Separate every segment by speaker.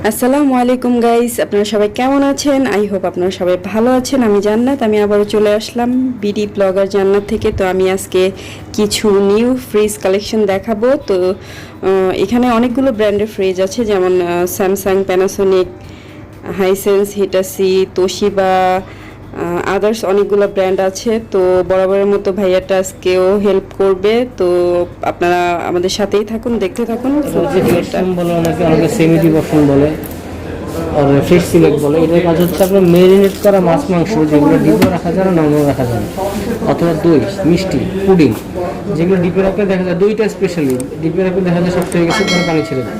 Speaker 1: আসসালামু আলাইকুম গাইস, আপনারা সবাই কেমন আছেন? আই হোপ আপনারা সবাই ভালো আছেন। আমি জান্নাত, আমি আবারও চলে আসলাম বিডি ব্লগার জান্নাত থেকে। তো আমি আজকে কিছু নিউ ফ্রিজ কালেকশন দেখাবো। তো এখানে অনেকগুলো ব্র্যান্ডের ফ্রিজ আছে, যেমন Samsung, Panasonic, Hisense, Hitachi, Toshiba, others অনেকগুলো ব্র্যান্ড আছে। তো বরাবরের মতো ভাইয়াটা আজকেও হেল্প করবে। তো আপনারা আমাদের সাথেই থাকুন, দেখতে থাকুন।
Speaker 2: অনেকে সেমিটি বর্ষণ বলে আর ফিশ সিলেক্ট বলে। এটার কাজ হচ্ছে আপনার ম্যারিনেট করা মাছ মাংস, যেগুলো ডিপে রাখা যায় না, নর্মাল রাখা যায় না, অথবা দই, মিষ্টি, পুডিং, যেগুলো ডিপে রাখলে দেখা যায়, দইটা স্পেশালি ডিপে রাখলে দেখা যায় শক্ত হয়ে গেছে, কোনো পানি ছেড়ে দেয়,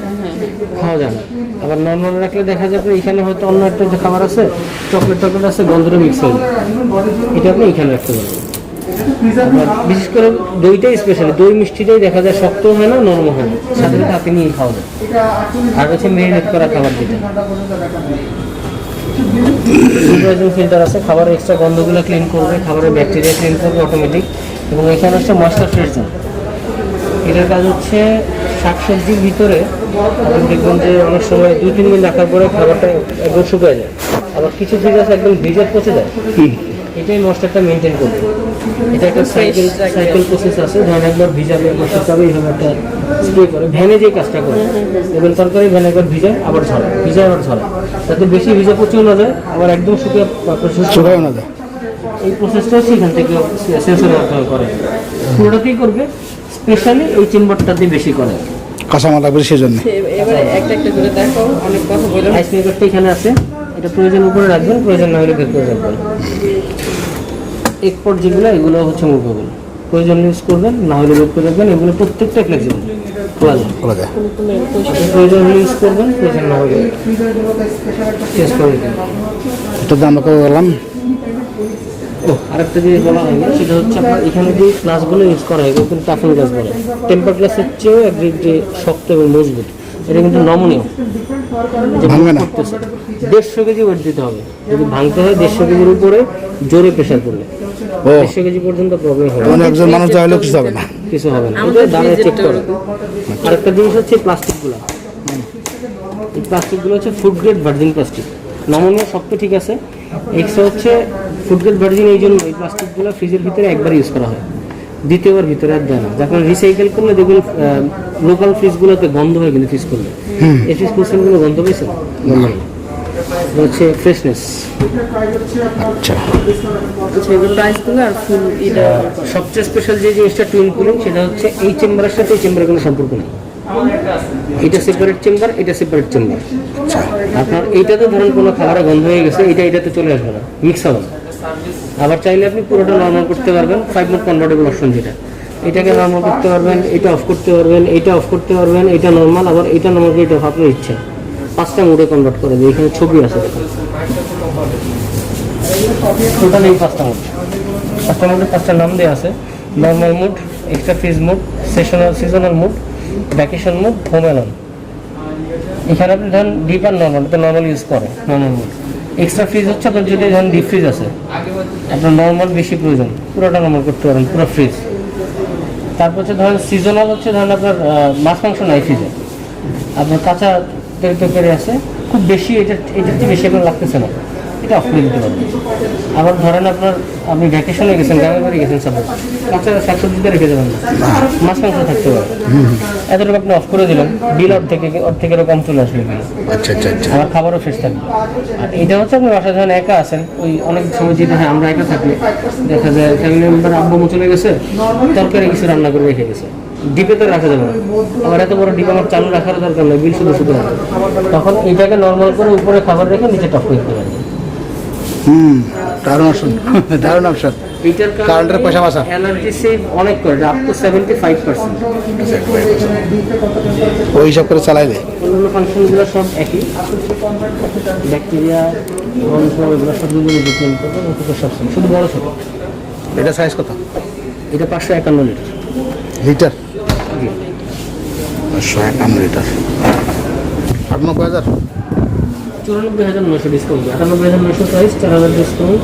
Speaker 2: খাওয়া যায় না। আবার নর্মাল রাখলে দেখা যাবে এখানে হয়তো অন্য একটা যে খাবার আছে, চকলেট টকলেট আছে, গন্ধটা মিক্স হয়ে যায়, এটা আপনি এখানে রাখতে পারবেন। বিশেষ করে দইটাই স্পেশালি, দই মিষ্টিটাই দেখা যায় শক্ত হয় না, নরম হয় না, সাথে সাথে হাতে নিয়ে খাওয়া যায়। আর হচ্ছে ম্যারিনেট করা খাবার যেটা ফিল্টার আছে, খাবারের এক্সট্রা গন্ধগুলো ক্লিন করবে, খাবারের ব্যাকটেরিয়া ক্লিন করবে অটোমেটিক। এবং এখানে হচ্ছে ময়েশ্চার ফ্রিজার। এটার কাজ হচ্ছে শাকসবজির ভিতরে আপনি দেখবেন যে অনেক সময় 2-3 দিন রাখার পরে খাবারটা একদম শুকিয়ে যায়, আবার কিছু ফ্রিজ আছে একদম ভিজে পচে যায়। এটাই ময়েশ্চারটা মেনটেন করবে। এটা একটা সাইকেল প্রসেস আছে। ধরেন একবার ভিজাবে, শুকাবে, এইভাবে একটা স্প্রে করে ভ্যানে যে কাজটা করে, এবং তরকারি ভ্যানে একবার ভিজায় আবার ঝরে, ভিজায় আবার ঝরে, যাতে বেশি ভিজে পচেও না যায়, আবার একদম শুকায় না যায়। এই প্রসেসটাও সেখান থেকে সেন্সরের মাধ্যমে করে। পুরোটাতেই করবে, স্পেশালি এই চেম্বারটাতে বেশি করে,
Speaker 3: কাঁচামাল লাগবে সেজন্য।
Speaker 1: এবারে একটা একটা করে দেখো, অনেক কথা বললাম।
Speaker 2: আইস মেকারটা এখানে আছে, এটা প্রয়োজন উপরে রাখবেন, প্রয়োজন না হলে বের করে রাখবেন। এক্সপোর্ট যেগুলো, এগুলো হচ্ছে মুভেবল, প্রয়োজন ইউজ করবেন, না হলে বের করে রাখবেন। এগুলো প্রত্যেকটা ফ্লেক্সিবল, খোলা যায়। প্রয়োজন ইউজ করবেন, প্রয়োজন না হলে চেঞ্জ করে দেবেন।
Speaker 3: এটার দাম কত বললাম?
Speaker 2: আরেকটা জিনিস বলা হয়নি, সেটা হচ্ছে আপনার এখানে যে গ্লাসগুলো ইউজ করা হয়, এগুলো কিন্তু টাফেন গ্লাস বলে। টেম্পার গ্লাসের চেয়েও একদিক যে শক্ত এবং মজবুত, এটা কিন্তু নমনীয়,
Speaker 3: ভাঙবে না।
Speaker 2: 150 কেজি ওয়েট দিতে হবে। যদি ভাঙতে হয় 150 কেজির উপরে জোরে প্রেশার করলে 150 কেজি পর্যন্ত প্রবলেম হবে।
Speaker 3: একজন মানুষ চাইলেও কিছু হবে না,
Speaker 2: কিছু হবে না, এটা দাঁড়িয়ে চেক করে। আরেকটা জিনিস হচ্ছে প্লাস্টিকগুলো। এই প্লাস্টিকগুলো হচ্ছে ফুড গ্রেড ভার্জিন প্লাস্টিক, নমনীয়, শক্ত, ঠিক আছে। এক্সট্রা হচ্ছে ফুড গ্রেড ভার্জিন, এই জন্য এই প্লাস্টিকগুলো ফ্রিজের ভিতরে একবার ইউজ করা হয়, দ্বিতীয়বার ভিতরে আর দেয় না। যখন রিসাইকেল করলে দেখবেন লোকাল ফ্রিজগুলোতে গন্ধ হয়, কিন্তু ফ্রিজ করলে এই ফ্রিজ পোর্শনগুলো গন্ধ পেয়েছে, গন্ধ হয় হচ্ছে ফ্রেশনেস।
Speaker 3: আচ্ছা,
Speaker 1: প্রাইসগুলো আর ফুল এটা
Speaker 2: সবচেয়ে স্পেশাল যে জিনিসটা টুইন কুলিং, সেটা হচ্ছে এই চেম্বারের সাথে এই চেম্বারের কোনো সম্পর্ক নেই। এটা সেপারেট চেম্বার, এটা সেপারেট চেম্বার। আপনার এইটাতে ধরুন কোনো খাবারের গন্ধ হয়ে গেছে, এটাতে চলে আসবে না, মিক্স হবে না। আবার চাইলে আপনি পুরোটা নর্মাল করতে পারবেন, 5 মোড কনভার্টেবল অপশন, যেটা এটাকে নর্মাল করতে পারবেন, এটা অফ করতে পারবেন, এটা অফ করতে পারবেন, এটা নর্মাল, আবার এটা নর্মাল, এটা অফ, আপনার ইচ্ছা। 5টা মোডে কনভার্ট করে দেয়, এখানে ছবি আছে দেখুন, টোটাল এই 5টা মোড। 5টা মোডে 5টা নাম দেওয়া আছে: normal mode, extra freeze mode, seasonal mode, vacation mode, home alone. এখানে আপনি ধরেন ডিপ আর নর্মাল, এটা নর্মাল ইউজ করে, নর্মাল মোড। এক্সট্রা ফ্রিজ হচ্ছে আপনার যদি ধরেন ডিপ ফ্রিজ আছে, আপনার নর্মাল বেশি প্রয়োজন, পুরোটা নর্মাল করতে পারেন, পুরো ফ্রিজ। তারপর হচ্ছে ধরেন সিজনাল, হচ্ছে ধরেন আপনার মাছ মাংস নাই ফ্রিজে, আপনার কাঁচা তরকারি আছে, খুব বেশি, এটার চেয়ে বেশি এখন লাগতেছে না, এটা অফ করে দিতে পারবেন। আবার ধরেন আপনি ভ্যাকেশনে গেছেন, গ্রামের বাড়ি গেছেন, সাপোজ কাঁচা শাকসবজিতে রেখে দেবেন, মাছ মাংস থাকতে পারে, এতটুকু আপনি অফ করে দিলেন, বিল অর্ধেকেরও কম চলে আসবে।
Speaker 3: আচ্ছা আচ্ছা আচ্ছা।
Speaker 2: আমার খাবারও ফ্রেশ থাকবে। আর এটা হচ্ছে আপনি বাসায় যখন একা আছেন, ওই অনেক সময় যেটা হয়, আমরা একা থাকলে দেখা যায় ফ্যামিলি মেম্বার আব্বু চলে গেছে, তরকারি কিছু রান্না করে রেখে গেছে, ডিপে তো রাখা যাবে না, আবার এত বড় ডিপ আমার চালু রাখার দরকার নেই, বিল শুধু শুধু রাখে, তখন এটাকে নর্মাল করে উপরে খাবার রেখে নিচে টপ করে দিতে পারবেন।
Speaker 3: দারুণ অপশন, দারুণ অপশন।
Speaker 2: এটার কারণে পয়সা বাঁচা, এনার্জি সেভ অনেক করে, আপ টু 75%।
Speaker 3: ওই হিসাব করে চালাইলে
Speaker 2: অন্যান্য ফাংশনগুলো সব একই, ব্যাকটেরিয়া, গন্ধ, এগুলো সবগুলো ডিপেন্ড করবে, সব শুধু বড় ছোট।
Speaker 3: এটা সাইজ কত?
Speaker 2: এটা 551 litre.
Speaker 3: Litre? 551 litre. 98,000,
Speaker 2: 94,900 discount, 98,900 price, 4,000 discount.